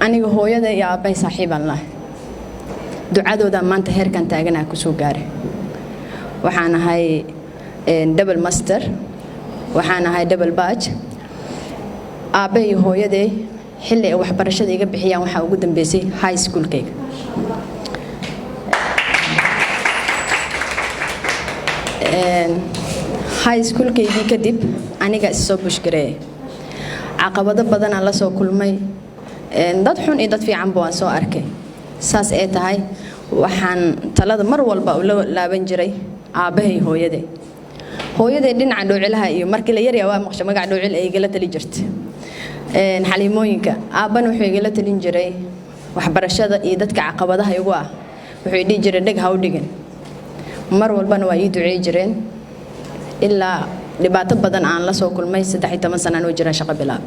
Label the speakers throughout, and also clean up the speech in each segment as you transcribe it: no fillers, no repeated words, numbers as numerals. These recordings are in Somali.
Speaker 1: aniga hooyada iyo aabbahay saaxiib aan lahay ducadooda maanta heerkan taaganaa ku soo gaaray waxaan ahay double master waxaan ahay double badge aabbahay iyo hooyaday xilli ay waxbarashada iga bixiyaan waxa ugu dambeysay high schoolkayga high schoolkaygii kadib aniga soo bushgareeyay caqabado badan aan la soo kulmay dad xun iyo dad fiican baan soo arkay saas ay tahay waxaan talada mar walba u laaban jiray aabbahay hooyaday dhinaca dhowcilaha iyo markii la yaryaa waa maqsha magac dhowcil ay igala tali jirtay xaliimooyinka aabbana wuxuu igala talin jiray waxbarashada iyo dadka caqabadaha igu ah wuxuu dhihi jiray dhag ha u dhigin mar walbana waa ii duceey jireen ilaa dhibaato badan aan la soo kulmay 13 sano oo jira shaqo bilaab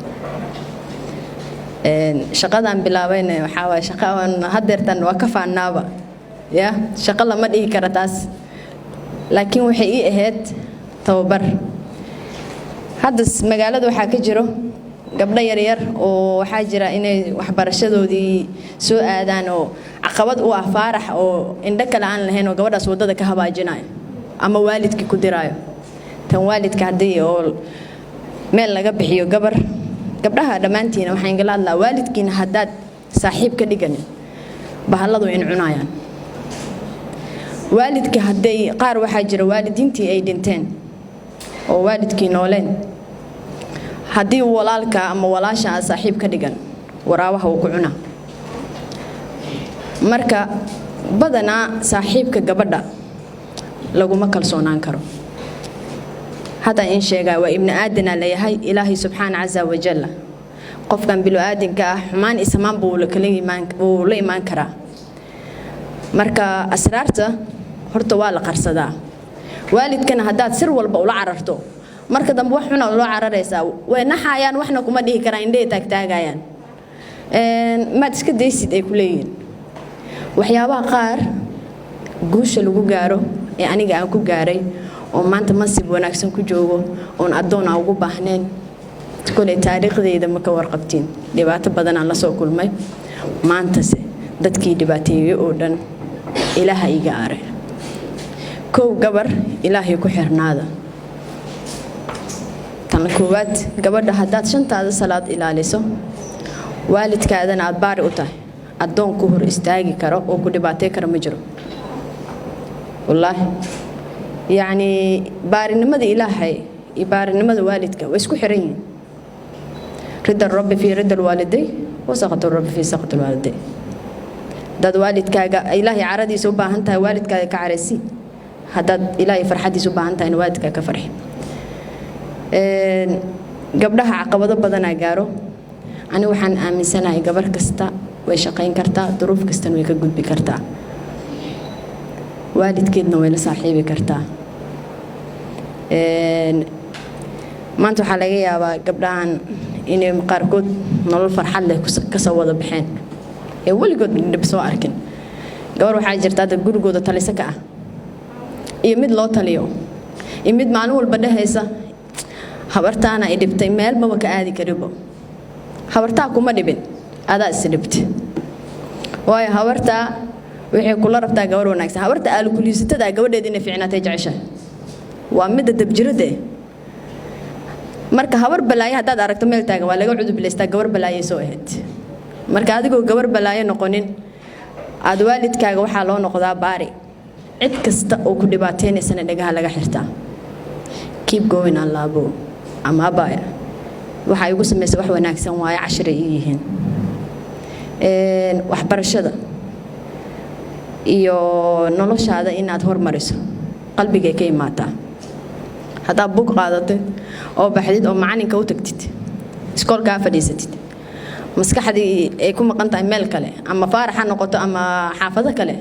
Speaker 1: shaqadan bilaabayna waxa waa shaqo aan hadeertan waa ka faanaaba ya shaqo lama dhigi kara taas laakiin waxay ii ahayd tababar hadda magaalada waxa ka jiro gabdho yar yar oo waxa jira inay waxbarashadoodii soo aadaan oo caqabad u ah faarax oo indha kale aan lahayn oo gabadhaas wadada ka habaajinayo ama waalidkii ku diraayo tan waalidka hadii oo meel laga bixiyo gabdhaha dhamaantiina waxaan igala hadlaa waalidkiina hadaad saaxiib ka dhigan bahaladu in cunayaan waalidka haday qaar waxa jira waalidiintii ay dhinteen oo waalidkii nooleen hadii walaalka ama walaasha saaxiib ka dhigan waraawaha uu ku cuna marka badana saaxiibka gabadha laguma kalsoonaan karo hada in sheega waa ibn aadan leeyahay ilaahi subhanahu azza wa jalla qofkan bil aadanka xumaan ismaan buu la iman kara marka asraarta horta waa la qarsadaa waalidkana hadaad sir walba u la cararto marka dambe wax xuna loo cararaysaa way naxayaan waxna kuma dhihi karaan indhe taagtaagayaan ma iska deysid ay ku leeyihiin waxyaabaha qaar guusha lagu gaaro ee aniga aan ku gaaray oo maanta masib wanaagsan ku joogo oo adoon aan ugu baahneen kulay taariikhdeyda ma ka warqabtiin dhibaato badan aan la soo kulmay maantase dadkii dhibaateeyay oo dhan ilaahay iga aare kow gabar ilaahay ku xirnaada tan koowaad gabadha hadaad shantaada salaad ilaaliso waalidkaadana aad baari u tahay adoon ku hor istaagi karo oo ku dhibaateey karo ma jiro wallahi يعني بارنمada ilaahay iyo baarinimada waalidka way isku xiran yihiin rida rabbi fi rida waliday wa saqatu rabbi fi saqatu waliday dad waalidkaaga ilaahay caradiisa u baahan tahay waalidkaaga ka careysi hadad ilaahay farxadiisa u baahan tahay waalidkaaga ka farxi gabdhaha caqabado badan ay gaaro ani waxaan aaminsanahay gabar kasta way shaqeyn kartaa duruuf kasta way ka gudbi kartaa waalidkeedna way la saaxiibi kartaa maanta waxa laga yaabaa gabdhahan inay qaarkood nolol farxad leh ka soo wada baxeen ee waligood dib soo arkin gabar waxa jirta dad gurigooda talisa ka ah iyo mid loo taliyo iyo mid maalin walba dhahaysa habartaana ay dhibtay meel ma ka aadi karibo habartaa kuma dhibin adaa is dhibtay way habartaa waxay kula rabtaa gabar wanaagsan habarta aal kuliisatada gabadheed inay fiicnaatay jeceshay waa mid dabjirade marka habar balaayo hadaad aragto meel taagan waa laga cudubleystaa gabar balaayo soo ahayd marka adigoo gabar balaayo noqonin aad waalidkaaga waxa loo noqdaa baari cid kasta oo ku dhibaateynaysan dhagaha laga xirtaa keep going allaabo ama baaya waxa igu sameeyay wax wanaagsan waay 10 yihiin waxbarashada iyo noloshaada inaad hormariso qalbiga ka imaata hada bug qaadato oo baxdid oo macalinka u tagtid iskoolka fadhiisatid maskaxdii ay ku maqan tahay meel kale ama faaraxa noqoto ama xaafado kale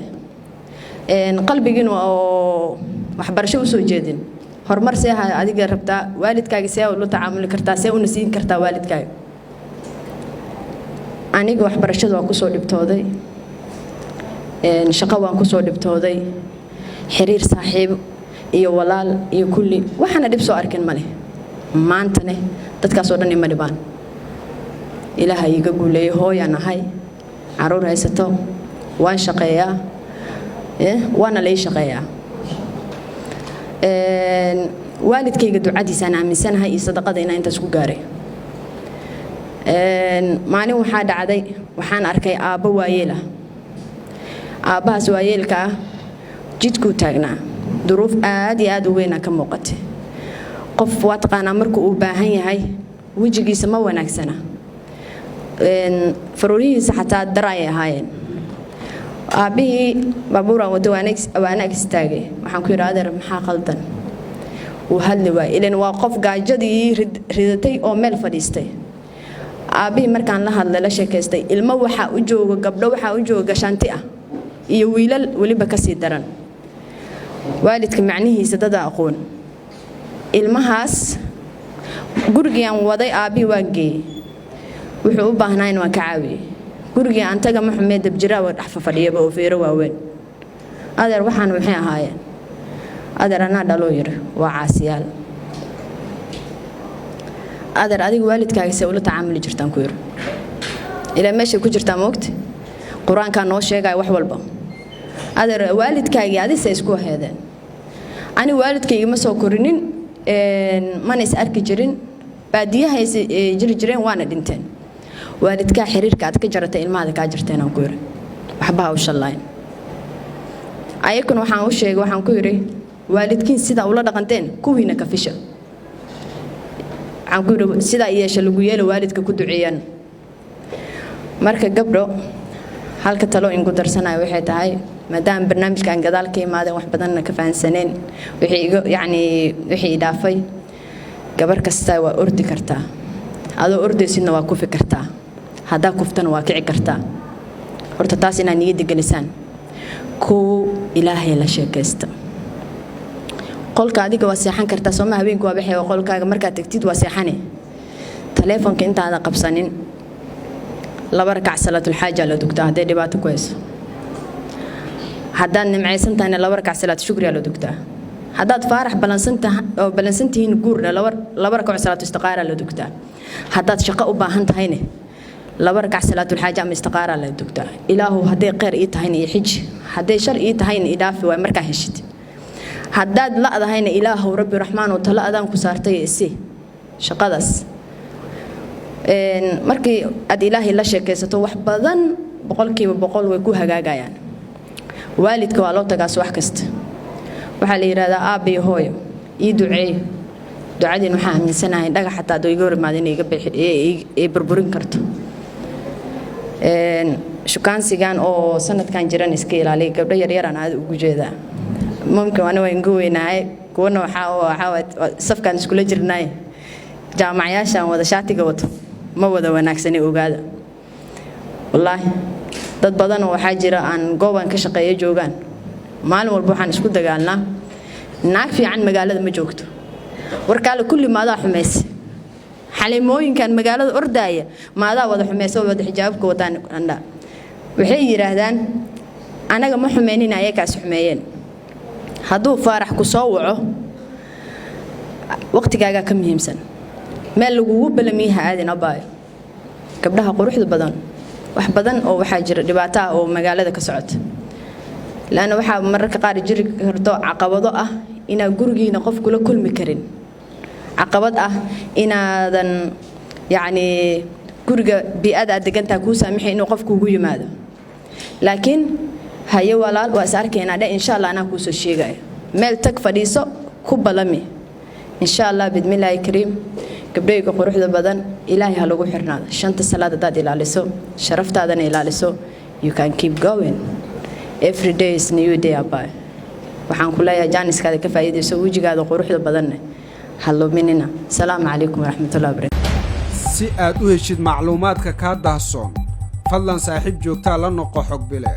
Speaker 1: qalbigiina oo waxbarasho u soo jeedin hormar see adiga rabtaa waalidkaaga see u la tacaamuli kartaa see u nasiin kartaa waalidkaaga aniga waxbarashada waa ku soo dhibtooday shaqo waan ku soo dhibtooday xiriir saaxiib iyo walaal iyo kulli waxana dib soo arkin male maantane dadkaas oo dhan ima dhibaan ilaahay iga guuleeyo hooyanahay caruur haysato waan shaqeeyaa waana la shaqeeyaa waalidkayga ducadiisa aan aaminsanahay iyo sadaqada inaan intaas ku gaaray maalin waxaa dhacday waxaan arkay aabbo waayeel ah aabbahaas waayeelka ah jidkuu taagnaa duruuf aad iyo aad u weyn ka muuqatay qof waa taqaanaa markuu u baahan yahay wajigiisa ma wanaagsana faruurihiisa xataa daray ahaayeen aabihii baabuura wada waana istaagay waxaan ku yiri adeer maxaa qaldan uu hadli waay ileen waa qof gaajadii ridatay oo meel fadhiistay aabihii markaan la hadlay la sheekaystay ilmo waxa u jooga gabdho waxa u jooga shanti ah iyo wiilal waliba ka sii daran waalidka macnihiisa dad aqoon ilmahaas gurigaan waday aabihii waa geeyay wuxuu u baahnaa in waan ka caawiyay guriga aan taga maxamed dabjira waa dhax fadhiyaba oo feero waaweyn adeer waxaan maxay ahaayeen adeer anaa dhalo yiri waa caasiyaal adeer adiga waalidkaaga se ula tacaamuli jirtaan ku yiri ilaa meesha ku jirtaa moogta quraanka noo sheegay wax walba adeer waalidkaaga adisa isku heedeen ani waalidkayga ma soo korinin mana is arki jirin baadiyaha jiri jireen waana dhinteen waalidka xiriirka aad ka jartay ilmaha ka jarteen aan ku yiri waxba u shallayn ayakuna waxaan u sheegay waxaan ku yiri waalidkiin sida ula dhaqanteen kuwiina ka fisha aan ku yiri sida yeesha lagu yeelo waalidka ku duceeyaan marka gabdho halka talo in ku darsanayo waxay tahay maadaama barnaamijkan gadaal ka imaadeen wax badan ka fahansaneen wixii dhaafay gabar kasta waa ordi kartaa adoo ordaysidna waa ku fikirtaa hadaa kuftana waa kici kartaa horta taas inaan niyada gelisaan ku ilaahay la sheekaysta qolka adiga waa seexan kartaa soo ma habeenku waa baxay qolkaaga marka tagtid waa seexane telefoonka inta aad qabsanin laba rakac salaatul haaja la dugtaa haday dhibaato ku hayso haddaan nimcaysan tahay laba rakac salaat shukri la dugtaa haddaad faarax balansantihiin guurna laba rakac salaatu istiqaara la dugtaa haddaad shaqo u baahan tahayne laba rakac salaatul haaja ama istiqaara la dugtaa ilaahu haday qeyr ii tahayna ii xij haday shar ii tahayna ii dhaafi way marka heshid haddaad la adahayna ilaahu rabbi raxmaan oo tala adaan ku saartay isi shaqadaas markii aad ilaahay la sheekaysato wax badan boqolkiiba boqol way ku hagaagayaan waalidka waa loo tagaas wax kasta waxa la yiraahdaa aabi hooyo ii duceey ducadeen waxa aaminsanahay dhagax xataa doo iga hormaadin iga burburin karto shukaansigan oo sanadkan jiran iska ilaaliy gabdho yar yar aan aad ugu jeedaa mumkin ana waan gooynaay kuwana waxa safkan isku la jirnay jaamacayaashan wada shaatiga wato ma wada wanaagsani ogaada wallahi dad badan waxa jira aan gooban ka shaqeeyo joogan maalin walba waxaan isku dagaalnaa naag fiican magaalada ma joogto warkaale kulli maada xumeys xalimooyinkan magaalada ordaaya maada wada xumeys oo wada xijaabka wadaan anda waxay yiraahdaan anaga ma xumeenina ayakaas xumeeyeen hadduu faarax ku soo waco waqtigaaga ka muhiimsan meel lagu balamiyaha aadin abaayo gabdhaha quruxda badan wax badan oo waxa jira dhibaato ah oo magaalada ka socota laana waxa mararka qaar jiri karto caqabado ah ina gurigiina qof kula kulmi karin caqabad ah inaadan guriga bi'ada deganta ku saamixay inuu qofku ugu yimaado laakiin haye walaal waa saarkeena dha insha Allah ana ku soo sheegay meel tag fadhiiso ku balami insha Allah bidmillaahi kariim gabdhayga quruxda badan ilaahay ha lagu xirnaado shanta salaad dad ilaaliso sharaftaadana ilaaliso you can keep going every day is new day abay waxaan ku leeyahay jaaniskaada ka faa'iideyso wajigaada quruxda badan halluminina salaamu calaykum waraxmatullaahi wabarakaatuh
Speaker 2: si aad u heshid macluumaadka ka daahsoon fadlan saaxiib joogta la noqo xog bile